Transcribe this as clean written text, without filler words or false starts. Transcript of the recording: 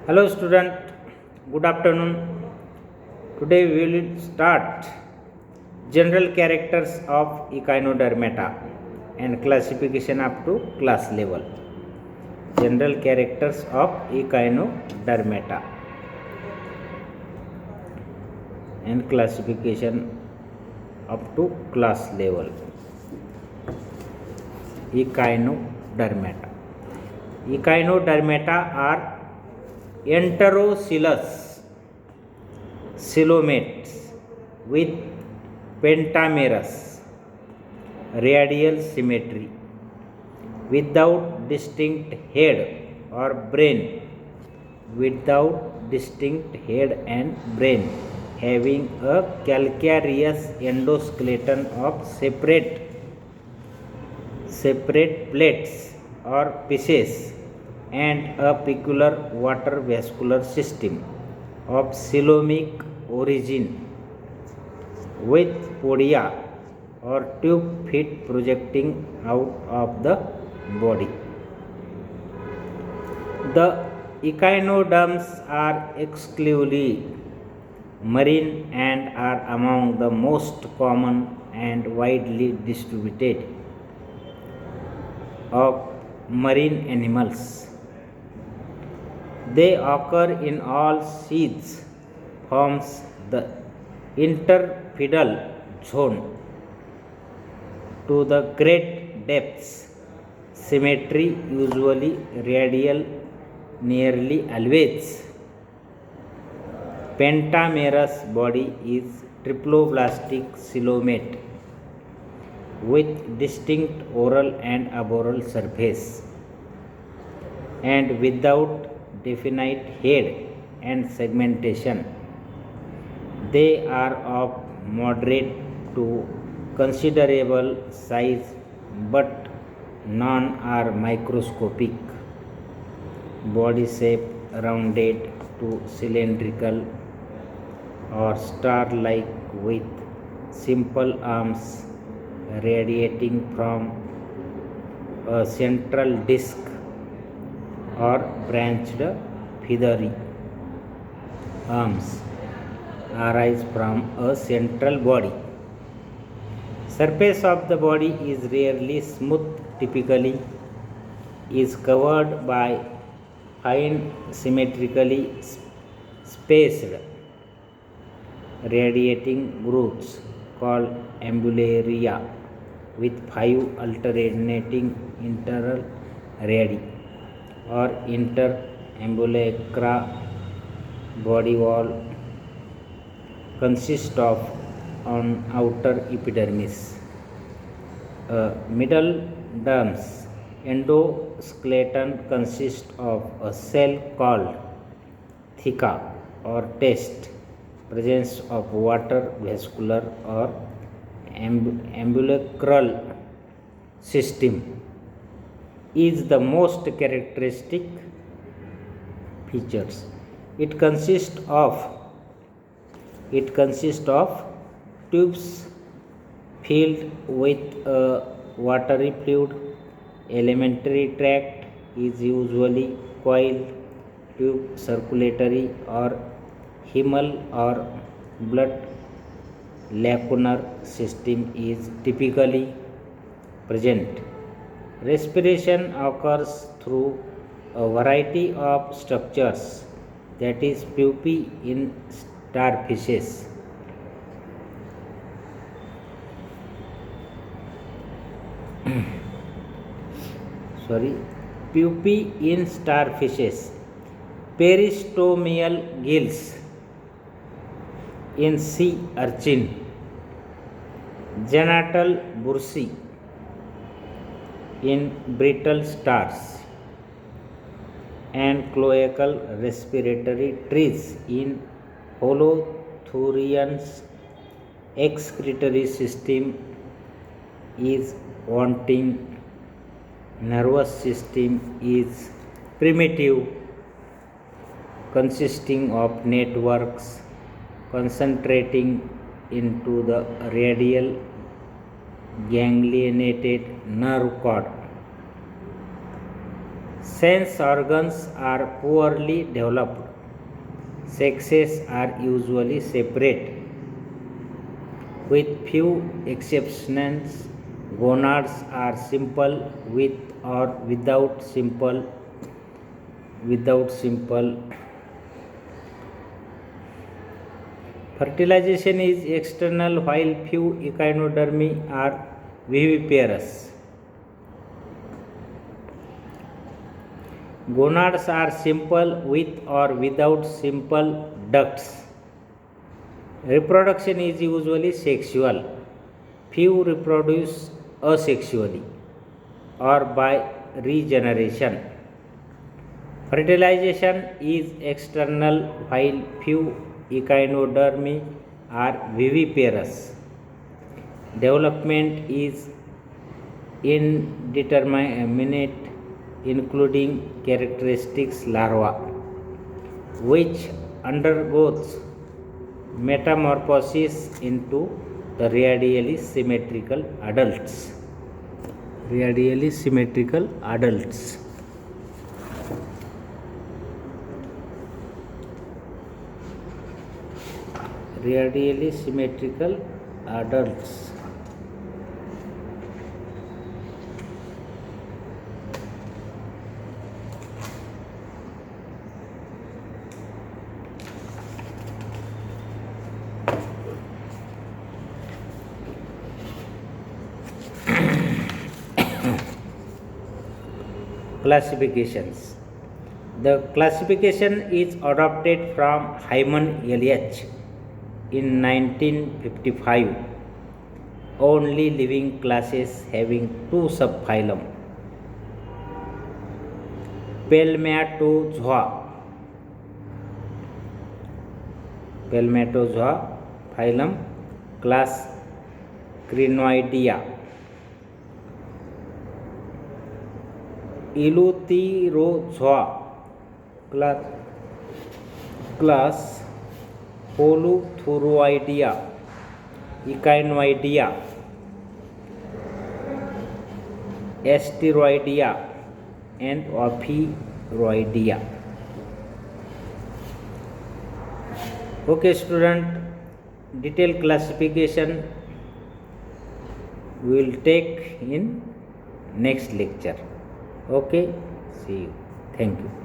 Hello student, good afternoon. Today we will start general characters of echinodermata and classification up to class level. General characters of echinodermata and classification up to class level. Echinodermata. Echinodermata are enterocoelous coelomates with pentamerous radial symmetry without distinct head or brain, without distinct head and brain, having a calcareous endoskeleton of separate plates or pieces and a peculiar water vascular system of coelomic origin with podia or tube feet projecting out of the body. The echinoderms are exclusively marine and are among the most common and widely distributed of marine animals. They occur in all seas, forms the interpedal zone to the great depths. Symmetry usually radial, nearly always. Pentamerous body is triploblastic coelomate with distinct oral and aboral surface and without definite head and segmentation. They are of moderate to considerable size, but none are microscopic. Body shape rounded to cylindrical or star-like with simple arms radiating from a central disc or branched feathery arms arise from a central body. Surface of the body is rarely smooth, typically is covered by fine symmetrically spaced radiating growths called ambularia with 5 alternating internal radii or interambulacra. Body wall consists of an outer epidermis, middle dermis. Endoskeleton consists of a cell called theca or test. Presence of water vascular or ambulacral system is the most characteristic features. It consists of tubes filled with a watery fluid. Alimentary tract is usually coiled tube. Circulatory or hymal or blood lacunar system is typically present. Respiration occurs through a variety of structures, that is pupae in starfishes. Pupae in starfishes, peristomial gills in sea urchin, genital bursae in brittle stars, and cloacal respiratory trees in holothurians. Excretory system is wanting. Nervous system is primitive, consisting of networks concentrating into the radial ganglionated nerve cord. Sense organs are poorly developed. Sexes are usually separate. With few exceptions, gonads are simple with or without simple. Fertilization is external while few echinodermi are viviparous. Gonads are simple with or without simple ducts. Reproduction is usually sexual. Few reproduce asexually or by regeneration. Fertilization is external while few echinodermi are viviparous. Development is indeterminate, including characteristics larva, which undergoes metamorphosis into the radially symmetrical adults. Radially symmetrical adults. Classifications. The classification is adopted from Hyman Elliott in 1955. Only living classes having two subphylum. Palmatozoa phylum, class Crinoidea. Eleutherozoa, class Holothuriidea, Echinoidea, Asteroidea, and Ophiuroidea. Okay, student, detailed classification we will take in next lecture. Okay, see you. Thank you.